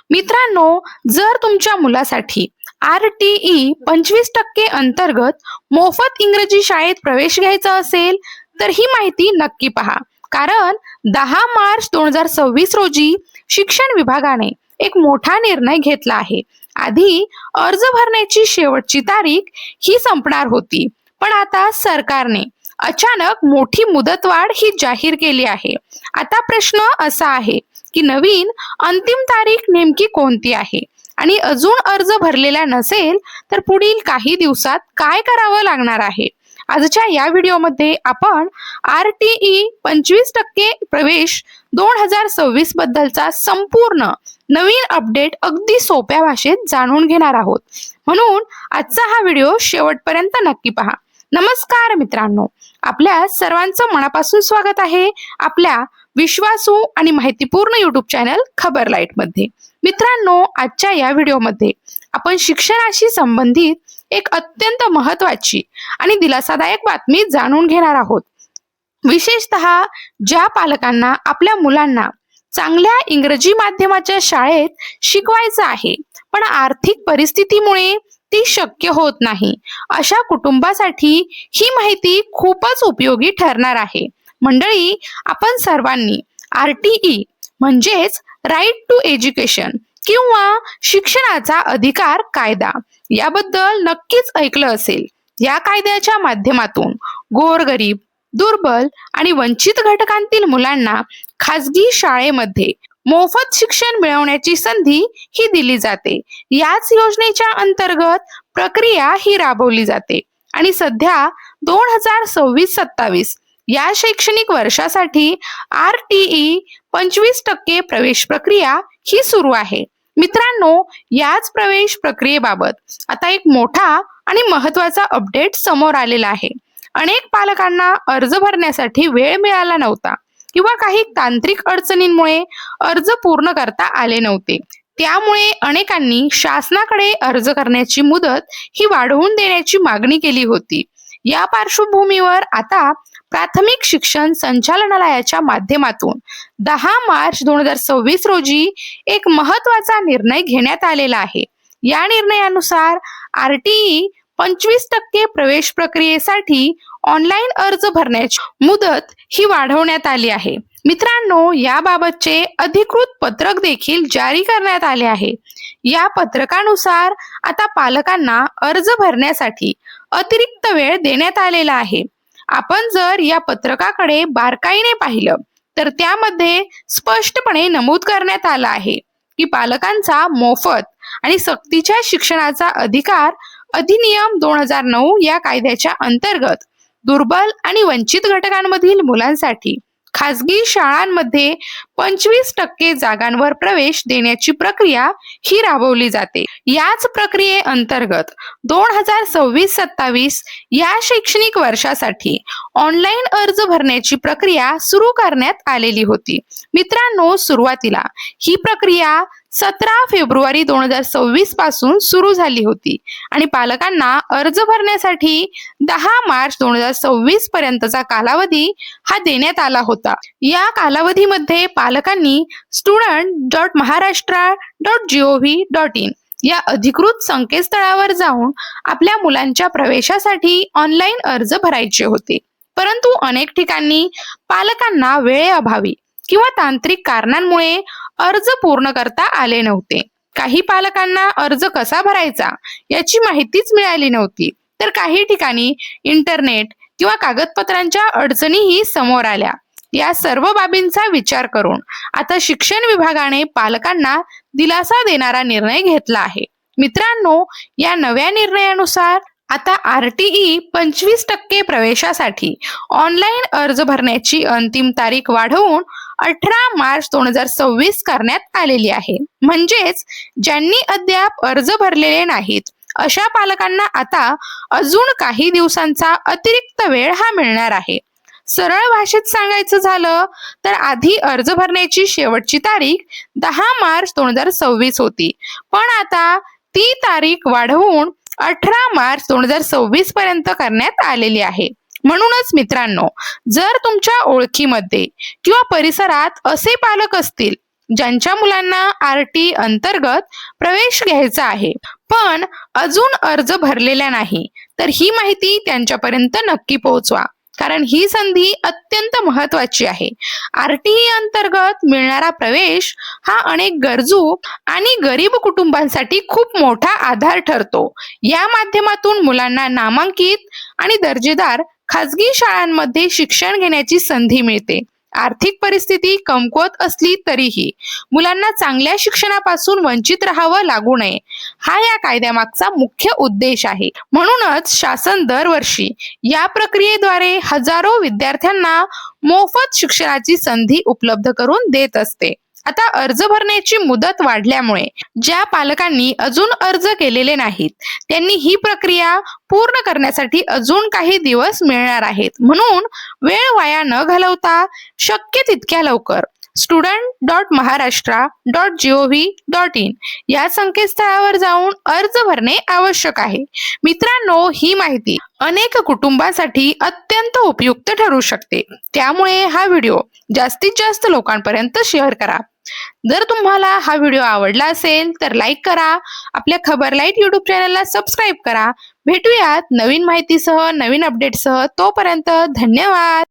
मित्रांनो, जर तुमच्या मुलासाठी RTE 25% अंतर्गत मोफत इंग्रजी शाळेत प्रवेश घ्यायचा असेल तर ही माहिती नक्की पहा. कारण 10 मार्च 2026 रोजी शिक्षण विभागाने एक मोठा निर्णय घेतला आहे. आधी अर्ज भरण्याची शेवटची तारीख ही संपणार होती, पण आता सरकारने अचानक मोठी मुदतवाढ ही जाहीर केली आहे. आता प्रश्न असा आहे की नवीन अंतिम तारीख नेमकी कोणती आहे आणि अजून अर्ज भरलेला नसेल तर पुढील काही दिवसात काय करावं लागणार आहे. आजच्या या व्हिडिओमध्ये आपण RTE 25% प्रवेश 2026 बद्दलचा संपूर्ण नवीन अपडेट अगदी सोप्या भाषेत जाणून घेणार आहोत. म्हणून आजचा हा व्हिडिओ शेवटपर्यंत नक्की पहा. नमस्कार मित्रांनो, आपल्या सर्वांचं मनापासून स्वागत आहे आपल्या विश्वासू आणि माहितीपूर्ण युट्यूब चॅनल खबर लाईट मध्ये. मित्रांनो, आजच्या या व्हिडिओमध्ये आपण शिक्षणाशी संबंधित एक अत्यंत महत्त्वाची आणि दिलासादायक बातमी जाणून घेणार आहोत. विशेषतः ज्या पालकांना आपल्या मुलांना चांगल्या इंग्रजी माध्यमाच्या शाळेत शिकवायचं आहे पण आर्थिक परिस्थितीमुळे ती शक्य होत नाही, अशा कुटुंबासाठी ही माहिती खूपच उपयोगी ठरणार आहे. मंडळी, आपण सर्वांनी RTE म्हणजेच राईट टू एज्युकेशन किंवा शिक्षणाचा अधिकार कायदा याबद्दल नक्कीच ऐकलं असेल. या कायद्याच्या माध्यमातून गोरगरीब, दुर्बल आणि वंचित घटकांतील मुलांना खाजगी शाळेमध्ये मोफत शिक्षण मिळवण्याची संधी ही दिली जाते. याच योजनेच्या अंतर्गत प्रक्रिया ही राबवली जाते आणि सध्या 2026-27 या शैक्षणिक वर्षासाठी RTE 25% प्रवेश प्रक्रिया ही सुरू आहे. मित्रांनो, याच प्रवेश प्रक्रियेबाबत आता एक मोठा आणि महत्त्वाचा अपडेट समोर आलेला आहे. अनेक पालकांना अर्ज भरण्यासाठी वेळ मिळाला नव्हता किंवा काही तांत्रिक अडचणींमुळे अर्ज पूर्ण करता आले नव्हते. त्यामुळे अनेकांनी शासनाकडे अर्ज करण्याची मुदत ही वाढवून देण्याची मागणी केली होती. या पार्श्वभूमीवर आता प्राथमिक शिक्षण संचालनालयाच्या माध्यमातून 10 मार्च 2026 रोजी एक महत्त्वाचा निर्णय घेण्यात आलेला आहे. या निर्णयानुसार RTE 25% प्रवेश प्रक्रियेसाठी ऑनलाईन अर्ज भरण्याची मुदत ही वाढवण्यात आली आहे. मित्रांनो, याबाबतचे अधिकृत पत्रक देखील जारी करण्यात आले आहे. या पत्रकानुसार आता पालकांना अर्ज भरण्यासाठी अतिरिक्त वेळ देण्यात आलेला आहे. आपण जर या पत्रकाकडे बारकाईने पाहिलं तर त्यामध्ये स्पष्टपणे नमूद करण्यात आलं आहे की पालकांचा मोफत आणि सक्तीच्या शिक्षणाचा अधिकार अधिनियम 2009 या कायद्याच्या अंतर्गत दुर्बल आणि वंचित घटकांमधील मुलांसाठी खाजगी शाळांमध्ये 25% जागांवर प्रवेश देण्याची प्रक्रिया ही राबवली जाते. याच प्रक्रियेअंतर्गत 2026-27 या शैक्षणिक वर्षासाठी ऑनलाईन अर्ज भरण्याची प्रक्रिया सुरू करण्यात आलेली होती. मित्रांनो, सुरुवातीला ही प्रक्रिया 17 फेब्रुवारी 2026 पासून सुरू झाली होती आणि पालकांना अर्ज भरण्यासाठी 10 मार्च 2026 पर्यंतचा कालावधी हा देण्यात आला होता. या कालावधीमध्ये पालकांनी student.maharashtra.gov.in या अधिकृत संकेतस्थळावर जाऊन आपल्या मुलांच्या प्रवेशासाठी ऑनलाईन अर्ज भरायचे होते. परंतु अनेक ठिकाणी पालकांना वेळेअभावी किंवा तांत्रिक कारणांमुळे अर्ज पूर्ण करता आले नव्हते. काही पालकांना अर्ज कसा भरायचा याची माहितीच मिळाली नव्हती, तर काही ठिकाणी इंटरनेट किंवा कागदपत्रांच्या अडचणीही समोर आल्या. या सर्व बाबींचा विचार करून आता शिक्षण विभागाने पालकांना दिलासा देणारा निर्णय घेतला आहे. मित्रांनो, या नव्या निर्णयानुसार आता RTE 25% प्रवेशासाठी ऑनलाईन अर्ज भरण्याची अंतिम तारीख वाढवून 18 मार्च 2026 करण्यात आलेली आहे. म्हणजेच ज्यांनी अद्याप अर्ज भरलेले नाहीत अशा पालकांना आता अजून काही दिवसांचा अतिरिक्त वेळ हा मिळणार आहे. सरळ भाषेत सांगायचं झालं तर आधी अर्ज भरण्याची शेवटची तारीख 10 मार्च 2026 होती, पण आता ती तारीख वाढवून 18 मार्च 2026 पर्यंत करण्यात आलेली आहे. म्हणूनच मित्रांनो, जर तुमच्या ओळखीमध्ये किंवा परिसरात असे पालक असतील ज्यांच्या मुलांना RT अंतर्गत प्रवेश घ्यायचा आहे पण अजून अर्ज भरलेला नाही, तर ही माहिती त्यांच्यापर्यंत नक्की पोहोचवा, कारण ही संधी अत्यंत महत्वाची आहे. RTE अंतर्गत मिळणारा प्रवेश हा अनेक गरजू आणि गरीब कुटुंबांसाठी खूप मोठा आधार ठरतो. या माध्यमातून मुलांना नामांकित आणि दर्जेदार खाजगी शाळांमध्ये शिक्षण घेण्याची संधी मिळते. आर्थिक परिस्थिती कमकुवत असली तरीही मुलांना चांगल्या शिक्षणापासून वंचित राहावं लागू नये, हा या कायद्यामागचा मुख्य उद्देश आहे. म्हणूनच शासन दरवर्षी या प्रक्रियेद्वारे हजारो विद्यार्थ्यांना मोफत शिक्षणाची संधी उपलब्ध करून देत असते. आता अर्ज भरण्याची मुदत वाढल्यामुळे ज्या पालकांनी अजून अर्ज केलेले नाहीत त्यांनी ही प्रक्रिया पूर्ण करण्यासाठी अजून काही दिवस मिळणार आहेत. म्हणून वेळ वाया न घालवता शक्य तितक्या लवकर student.maharashtra.gov.in या संकेतस्थळावर जाऊन अर्ज भरणे आवश्यक आहे. मित्रांनो, ही माहिती अनेक कुटुंबांसाठी अत्यंत उपयुक्त ठरू शकते, त्यामुळे हा व्हिडिओ जास्तीत जास्त लोकांपर्यंत शेअर करा. जर तुम्हाला हा व्हिडिओ आवडला असेल तर लाईक करा, आपल्या खबर लाईट यूट्यूब चॅनलला सबस्क्राईब करा. भेटूयात नवीन माहितीसह, नवीन अपडेटसह. तोपर्यंत धन्यवाद.